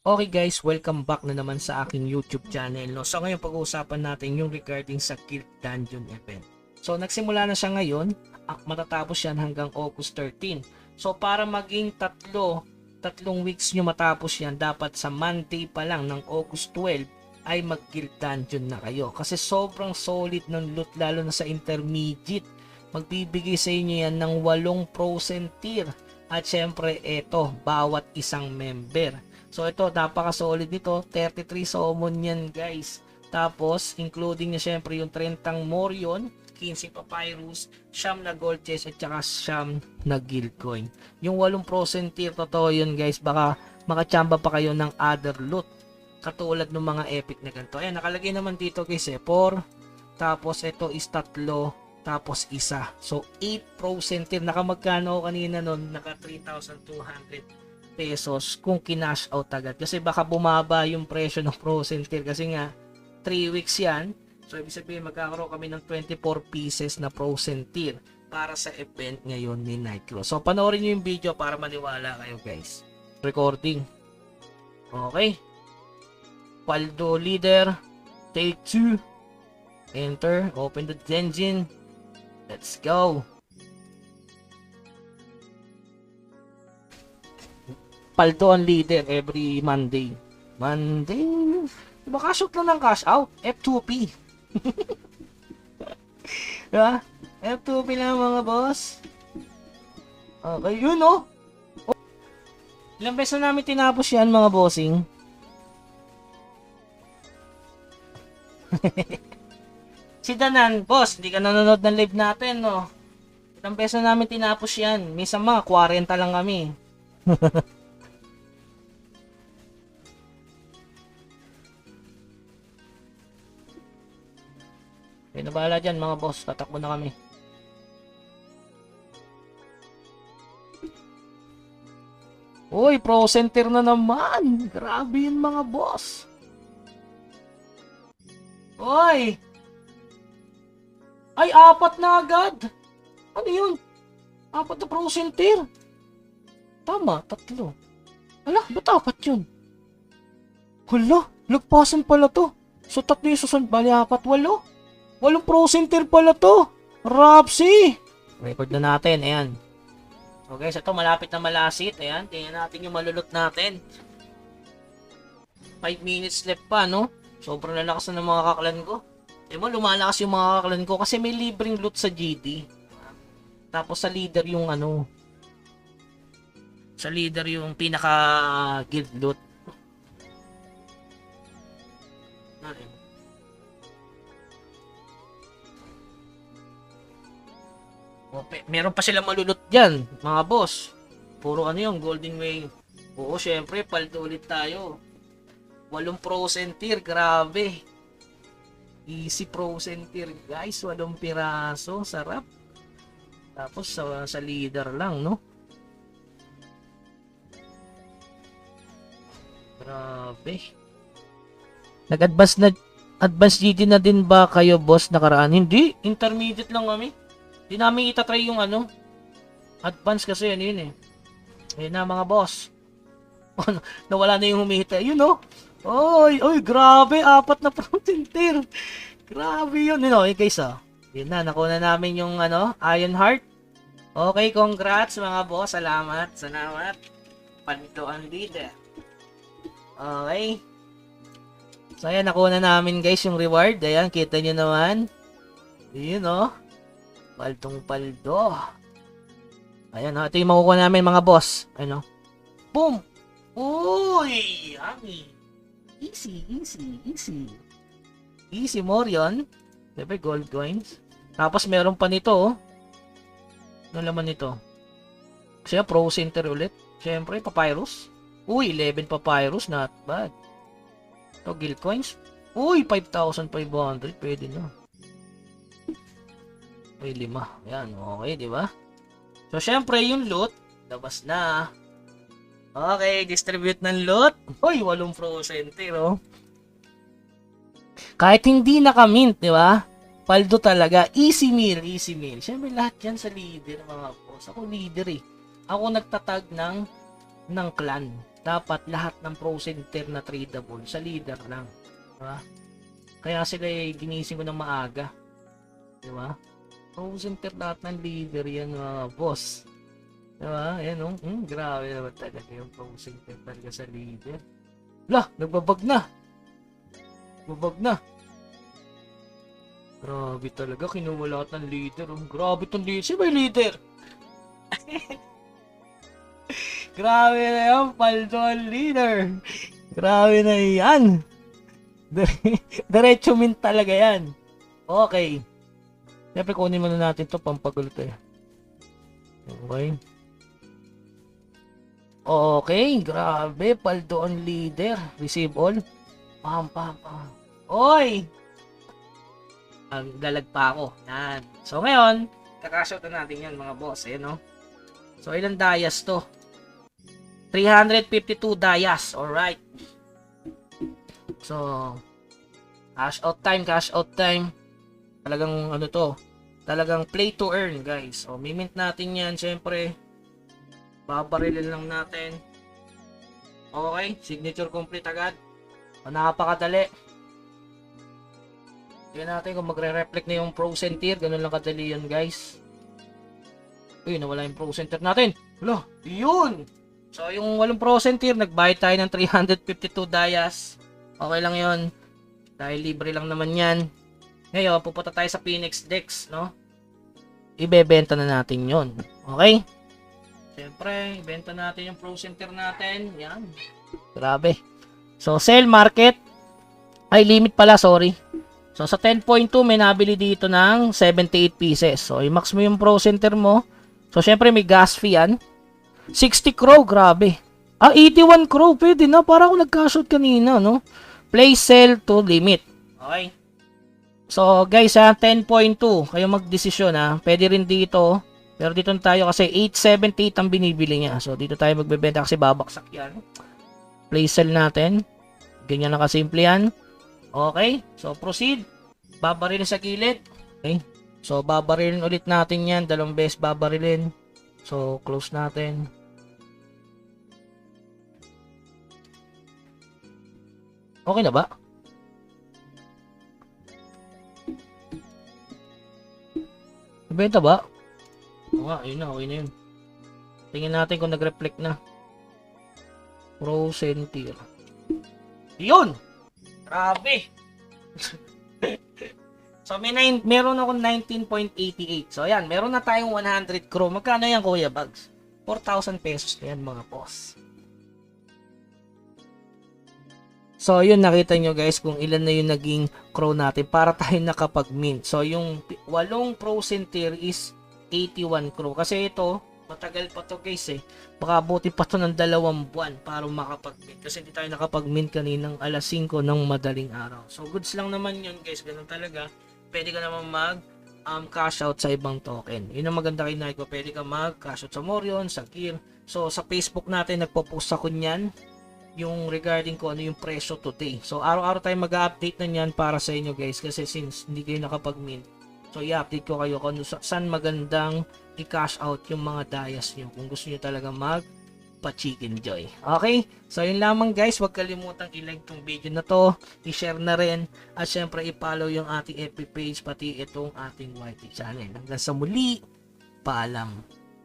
Okay guys, welcome back na naman sa aking YouTube channel. No? So ngayon pag-uusapan natin yung regarding sa Guild Dungeon event. So nagsimula na siya ngayon, matatapos yan hanggang August 13. So para maging tatlong weeks nyo matapos yan, dapat sa Monday pa lang ng August 12 ay mag-Guild Dungeon na kayo. Kasi sobrang solid ng loot lalo na sa intermediate. Magbibigay sa inyo yan ng 8% tier. At syempre ito, bawat isang member. So ito, napaka-solid nito. 33 summon yan guys. Tapos, including niya syempre yung 30 Morion, 15 Papyrus, 9 na Gold Chest, at saka 9 na Guild Coin. Yung 8% tier, totoo yun guys. Baka makachamba pa kayo ng other loot. Katulad ng mga epic na ganito. Ayan, nakalagay naman dito guys 4. Tapos ito is 3. Tapos isa. So 8% tier. Nakamagkano kanina nun? Naka 3,200 pesos kung kinash out agad. Kasi baka bumaba yung presyo ng frozen tier. Kasi nga 3 weeks yan. So ibig sabihin magkakaroon kami ng 24 pieces na frozen tier para sa event ngayon ni Nightclaw. So panoorin nyo yung video para maniwala kayo guys. Recording. Okay. Paldo leader. Take 2. Enter. Open the engine. Let's go. Paldo ang leader every Monday. Diba cash out lang ng cash out? F2P. Diba? F2P lang mga boss. Okay, yun oh. Ilang beses na namin tinapos yan mga bossing. Si Danan, boss, hindi ka nanonood ng live natin, no? Ilang beses na namin tinapos yan. Minsan mga 40 lang kami. Okay, nabahala dyan mga boss. Tatakbo na kami. Uy, pro center na naman. Grabe yun mga boss. Uy! Ay, 4 na agad. Ano yun? 4 na pro center. Tama, 3. Ala, ba't 4 yun? Hala, lagpasan pala to. So 3 yung susunod, bali 4, 8. 8 pro center pala to. Rapsi! Record na natin, ayan. So guys, ito malapit na malasit. Ayan, tingnan natin yung malulot natin. 5 minutes left pa, no? Sobrang lalakas na ng mga kaklan ko. Mo, lumalakas yung mga kaklan ko kasi may libreng loot sa GD. Tapos sa leader yung ano. Sa leader yung pinaka guild loot. Meron pa silang malulot dyan, mga boss. Puro ano yung golden wave. Oo, syempre, paldo ulit tayo. 8% tier, grabe. Easy frozen tier, guys. 8 piraso, sarap. Tapos sa leader lang, no? Grabe. Nag-advance GD na din ba kayo, boss, nakaraan? Hindi, intermediate lang kami. Hindi namin itatry yung ano. Advance kasi yan yun eh. Ayun na mga boss. Nawala na yung humihita. Yun oh. Oy, grabe. 4 na protein tier. Grabe yun. You know, guys oh. Yun na, nakuha na namin yung ano, Iron Heart. Okay, congrats mga boss. Salamat. Paldo ang leader. Okay. So ayan, nakuha na namin guys yung reward. Ayan, kita nyo naman. Yun oh. Paldong paldo. Ayan o. Ito yung makukuha namin mga boss. Ano? Boom! Uy! Yummy! Easy. Easy Morion. Siyempre gold coins. Tapos meron pa nito oh. Ano laman nito? Kasi pro center ulit. Siyempre Papyrus. Uy! 11 Papyrus. Not bad. Ito guild coins. Uy! 5,500. Pwede na. Uy, 5. Ayan, okay, di ba? So, syempre, yung loot, labas na. Okay, distribute ng loot. Uy, 8 frozen tier, oh. Kahit hindi naka-mint, di ba? Paldo talaga. Easy meal. Syempre, lahat yan sa leader, mga boss. Ako leader, eh. Ako nagtatag ng clan. dapat lahat ng Pro Center na tradable sa leader lang. Diba? Kaya sila ginising ko ng maaga. Diba? Pro Center lahat ng leader yan mga boss. Diba? Ayan o. Grabe naman talaga yung Pro Center talaga sa leader. Lah! Nagbabag na! Nagbabag na! Grabe talaga. Kinuha lahat ng leader. Oh. Grabe itong leader. Sino ba yung leader? Grabe na yan. Paldo ang leader. Grabe na yan. Diretso min talaga yan. Okay. Siyempre kunin muna natin to pampagulo to. Okay. Okay. Grabe. Paldo ang leader. Receive all. Pam. Oy! Galag pa ako. Yan. So ngayon, kakashot na natin yan mga boss. Ayan no. So ilang dayas to? 352 dayas. Alright. So, cash out time. Talagang ano to? Talagang play to earn guys. So, mimint natin yan. Siyempre, babarilin lang natin. Okay. Signature complete agad. O, napakadali. Tignan natin kung magre-reflect na yung Pro Center. Ganun lang kadali yun guys. Uy, nawala yung Pro Center natin. Wala, yun! So, yung walang Pro Center, nagbayad tayo ng 352 dayas. Okay lang yun. Dahil libre lang naman yan. Ngayon, pupunta tayo sa Phoenix Dex, no? Ibebenta na natin yun. Okay? Siyempre, ibenta natin yung Pro Center natin. Yan. Grabe. So, sell market. Ay, limit pala, sorry. So, sa 10.2, may nabili dito ng 78 pieces. So, i-max mo yung Pro Center mo. So, syempre, may gas fee yan. 60 crow, grabe. 81 crow, pwede na. Para ako nag-cash out kanina, no? Play sell to limit. Okay. So, guys, 10.2. Kayo mag-desisyon, ha. Pwede rin dito. Pero dito tayo kasi 878 ang binibili niya. So, dito tayo magbebenta kasi babaksak yan. Play sell natin. Ganyan na kasimple yan. Okay, so proceed. Babarilin sa gilid. Okay, so babarilin ulit natin yan. Dalawang beses babarilin. So close natin. Okay na ba? Nabenta ba? Oo nga, yun na, okay na yun. Tingnan natin kung nag-reflect na. Pro Center. Yun! Grabe. So meron ako 19.88. So ayan, meron na tayong 100 crow. Magkano yan Kuya Bags? 4,000 pesos na yan mga boss. So yun, nakita nyo guys kung ilan na yung naging crow natin para tayo nakapag-mint. So yung 8 Pro Center is 81 crow. Kasi ito, matagal pa to guys eh. Baka buti pa to ng 2 buwan para makapag-mint. Kasi hindi tayo nakapag-mint kaninang alas 5 ng madaling araw. So goods lang naman yun guys. Ganun talaga. Pwede ka naman cash out sa ibang token. Yun ang maganda kay Nike. Pwede ka mag-cash out sa Morion, sa Gear. So sa Facebook natin nagpo-post ako niyan. Yung regarding ko ano yung presyo today. So araw-araw tayo mag-update na niyan para sa inyo guys. Kasi since hindi kayo nakapag-mint. So i-update ko kayo kung saan magandang i-cash out yung mga dayas nyo kung gusto nyo talaga pa-chicken joy. Okay? So yun lamang guys, huwag kalimutang i-like tong video na to, i-share na rin, at syempre i-follow yung ating FB page pati itong ating YT channel. Hanggang sa muli, paalam.